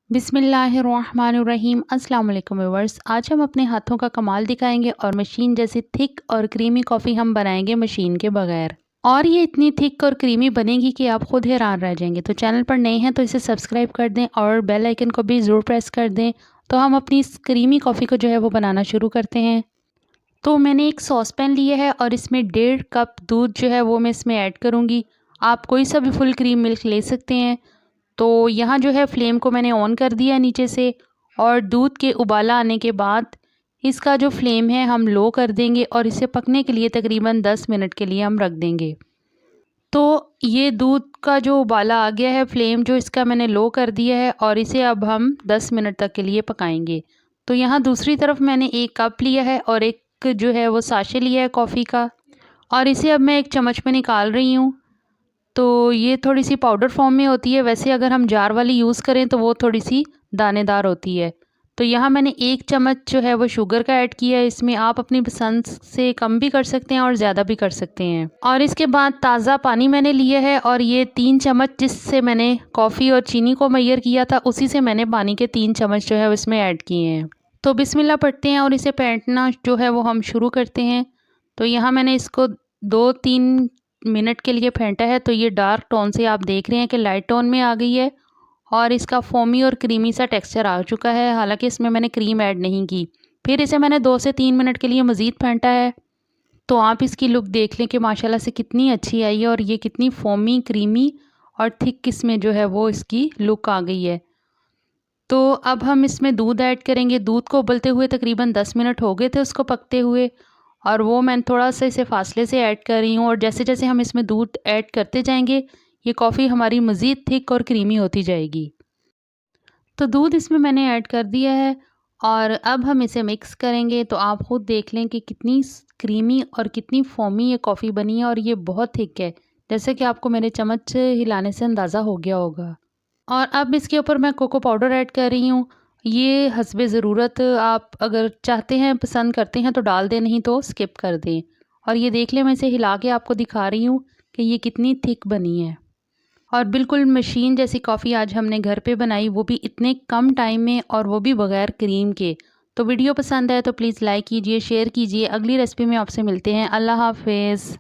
बिस्मिल्लाहिर्रहमानिर्रहीम। अस्सलाम वालेकुम व्यूअर्स। आज हम अपने हाथों का कमाल दिखाएंगे और मशीन जैसी थिक और क्रीमी कॉफ़ी हम बनाएंगे मशीन के बगैर। और ये इतनी थिक और क्रीमी बनेगी कि आप खुद हैरान रह जाएंगे। तो चैनल पर नए हैं तो इसे सब्सक्राइब कर दें और बेल आइकन को भी ज़रूर प्रेस कर दें। तो हम अपनी इस क्रीमी कॉफ़ी को जो है वो बनाना शुरू करते हैं। तो मैंने एक सॉस पैन लिया है और इसमें 1.5 कप दूध जो है वो मैं इसमें ऐड करूँगी। आप कोई सा भी फुल क्रीम मिल्क ले सकते हैं। तो यहाँ जो है फ्लेम को मैंने ऑन कर दिया नीचे से, और दूध के उबाला आने के बाद इसका जो फ्लेम है हम लो कर देंगे और इसे पकने के लिए तकरीबन 10 मिनट के लिए हम रख देंगे। तो ये दूध का जो उबाला आ गया है, फ्लेम जो इसका मैंने लो कर दिया है और इसे अब हम 10 मिनट तक के लिए पकाएंगे। तो यहाँ दूसरी तरफ मैंने एक कप लिया है और एक जो है वो साशे लिया है कॉफ़ी का, और इसे अब मैं एक चम्मच में निकाल रही हूँ। तो ये थोड़ी सी पाउडर फॉर्म में होती है, वैसे अगर हम जार वाली यूज़ करें तो वो थोड़ी सी दानेदार होती है। तो यहाँ मैंने 1 चम्मच जो है वो शुगर का ऐड किया है इसमें। आप अपनी पसंद से कम भी कर सकते हैं और ज़्यादा भी कर सकते हैं। और इसके बाद ताज़ा पानी मैंने लिया है और ये 3 चम्मच जिससे मैंने कॉफ़ी और चीनी को मैयर किया था, उसी से मैंने पानी के 3 चम्मच जो है इसमें ऐड किए हैं। तो बिस्मिल्लाह पढ़ते हैं और इसे फेंटना जो है वो हम शुरू करते हैं। तो यहाँ मैंने इसको 2-3 मिनट के लिए फेंटा है। तो ये डार्क टोन से आप देख रहे हैं कि लाइट टोन में आ गई है और इसका फोमी और क्रीमी सा टेक्सचर आ चुका है, हालांकि इसमें मैंने क्रीम ऐड नहीं की। फिर इसे मैंने 2 से 3 मिनट के लिए मज़ीद फेंटा है। तो आप इसकी लुक देख लें कि माशाल्लाह से कितनी अच्छी आई है और ये कितनी फोमी, क्रीमी और थिक इसमें जो है वो इसकी लुक आ गई है। तो अब हम इसमें दूध ऐड करेंगे। दूध को उबलते हुए तकरीबन 10 मिनट हो गए थे उसको पकते हुए, और वो मैं थोड़ा सा इसे फासले से ऐड कर रही हूँ। और जैसे जैसे हम इसमें दूध ऐड करते जाएंगे, ये कॉफ़ी हमारी मज़ीद थिक और क्रीमी होती जाएगी। तो दूध इसमें मैंने ऐड कर दिया है और अब हम इसे मिक्स करेंगे। तो आप ख़ुद देख लें कि कितनी क्रीमी और कितनी फोमी ये कॉफ़ी बनी है, और ये बहुत थिक है, जैसे कि आपको मेरे चम्मच हिलाने से अंदाज़ा हो गया होगा। और अब इसके ऊपर मैं कोको पाउडर ऐड कर रही हूँ। ये हस्बे ज़रूरत, आप अगर चाहते हैं, पसंद करते हैं तो डाल दें, नहीं तो स्किप कर दें। और ये देख लें, मैं इसे हिला के आपको दिखा रही हूँ कि ये कितनी थिक बनी है। और बिल्कुल मशीन जैसी कॉफ़ी आज हमने घर पे बनाई, वो भी इतने कम टाइम में, और वो भी बग़ैर क्रीम के। तो वीडियो पसंद है तो प्लीज़ लाइक कीजिए, शेयर कीजिए। अगली रेसिपी में आपसे मिलते हैं। अल्लाह हाफ़िज़।